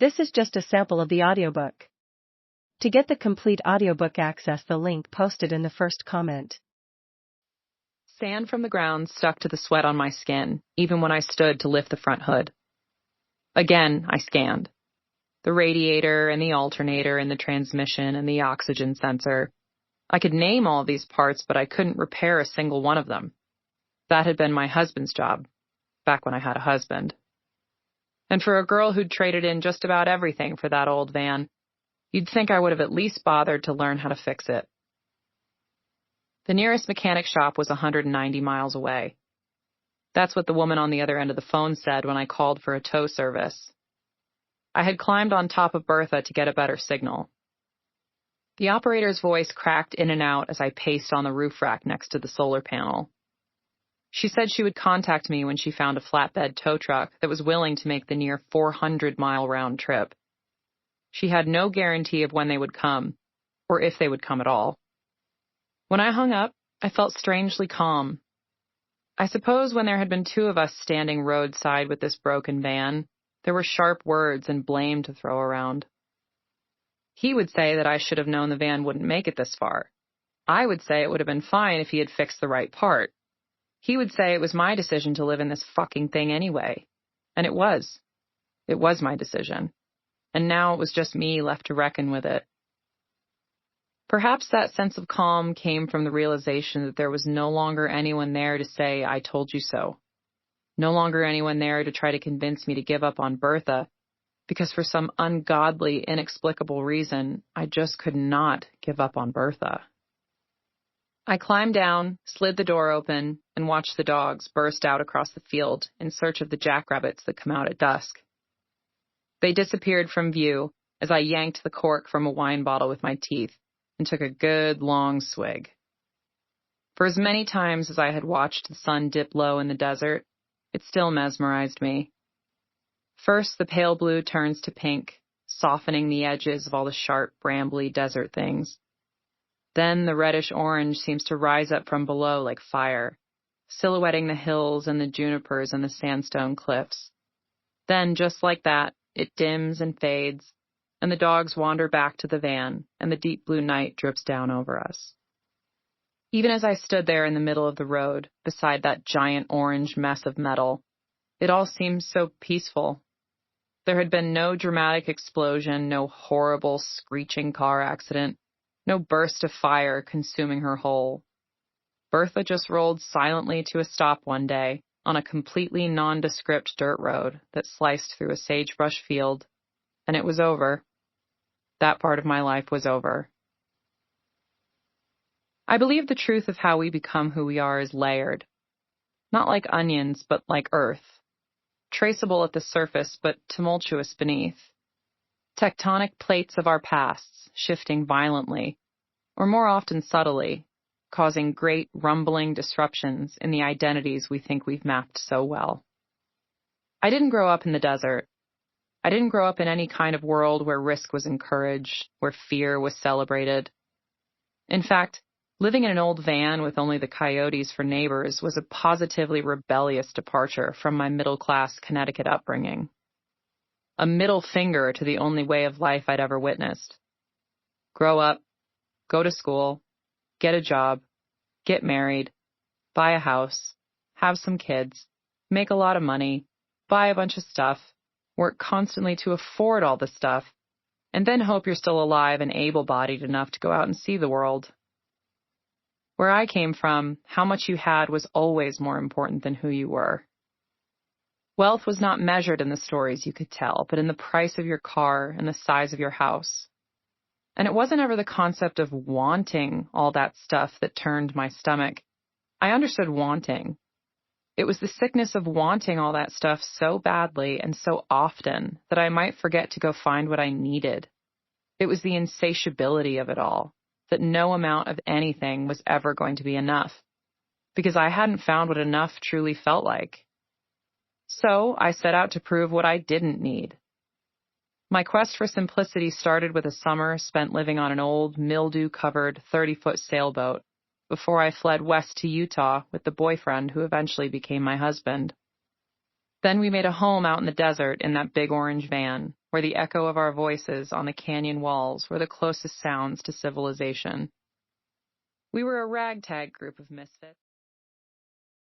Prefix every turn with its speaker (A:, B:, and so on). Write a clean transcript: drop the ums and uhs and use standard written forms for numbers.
A: This is just a sample of the audiobook. To get the complete audiobook, access the link posted in the first comment.
B: Sand from the ground stuck to the sweat on my skin, even when I stood to lift the front hood. Again, I scanned. The radiator and the alternator and the transmission and the oxygen sensor. I could name all these parts, but I couldn't repair a single one of them. That had been my husband's job, back when I had a husband. And for a girl who'd traded in just about everything for that old van, you'd think I would have at least bothered to learn how to fix it. The nearest mechanic shop was 190 miles away. That's what the woman on the other end of the phone said when I called for a tow service. I had climbed on top of Bertha to get a better signal. The operator's voice cracked in and out as I paced on the roof rack next to the solar panel. She said she would contact me when she found a flatbed tow truck that was willing to make the near 400-mile round trip. She had no guarantee of when they would come, or if they would come at all. When I hung up, I felt strangely calm. I suppose when there had been two of us standing roadside with this broken van, there were sharp words and blame to throw around. He would say that I should have known the van wouldn't make it this far. I would say it would have been fine if he had fixed the right part. He would say it was my decision to live in this fucking thing anyway. And it was. It was my decision. And now it was just me left to reckon with it. Perhaps that sense of calm came from the realization that there was no longer anyone there to say, "I told you so." No longer anyone there to try to convince me to give up on Bertha, because for some ungodly, inexplicable reason, I just could not give up on Bertha. I climbed down, slid the door open, and watched the dogs burst out across the field in search of the jackrabbits that come out at dusk. They disappeared from view as I yanked the cork from a wine bottle with my teeth and took a good long swig. For as many times as I had watched the sun dip low in the desert, it still mesmerized me. First, the pale blue turns to pink, softening the edges of all the sharp, brambly desert things. Then the reddish-orange seems to rise up from below like fire, silhouetting the hills and the junipers and the sandstone cliffs. Then, just like that, it dims and fades, and the dogs wander back to the van, and the deep blue night drips down over us. Even as I stood there in the middle of the road, beside that giant orange mess of metal, it all seemed so peaceful. There had been no dramatic explosion, no horrible, screeching car accident, no burst of fire consuming her whole. Bertha just rolled silently to a stop one day on a completely nondescript dirt road that sliced through a sagebrush field, and it was over. That part of my life was over. I believe the truth of how we become who we are is layered. Not like onions, but like earth. Traceable at the surface, but tumultuous beneath. Tectonic plates of our pasts, shifting violently, or more often subtly, causing great rumbling disruptions in the identities we think we've mapped so well. I didn't grow up in the desert. I didn't grow up in any kind of world where risk was encouraged, where fear was celebrated. In fact, living in an old van with only the coyotes for neighbors was a positively rebellious departure from my middle-class Connecticut upbringing. A middle finger to the only way of life I'd ever witnessed. Grow up, go to school, get a job, get married, buy a house, have some kids, make a lot of money, buy a bunch of stuff, work constantly to afford all the stuff, and then hope you're still alive and able-bodied enough to go out and see the world. Where I came from, how much you had was always more important than who you were. Wealth was not measured in the stories you could tell, but in the price of your car and the size of your house. And it wasn't ever the concept of wanting all that stuff that turned my stomach. I understood wanting. It was the sickness of wanting all that stuff so badly and so often that I might forget to go find what I needed. It was the insatiability of it all, that no amount of anything was ever going to be enough, because I hadn't found what enough truly felt like. So I set out to prove what I didn't need. My quest for simplicity started with a summer spent living on an old, mildew-covered 30-foot sailboat before I fled west to Utah with the boyfriend who eventually became my husband. Then we made a home out in the desert in that big orange van, where the echo of our voices on the canyon walls were the closest sounds to civilization. We were a ragtag group of misfits.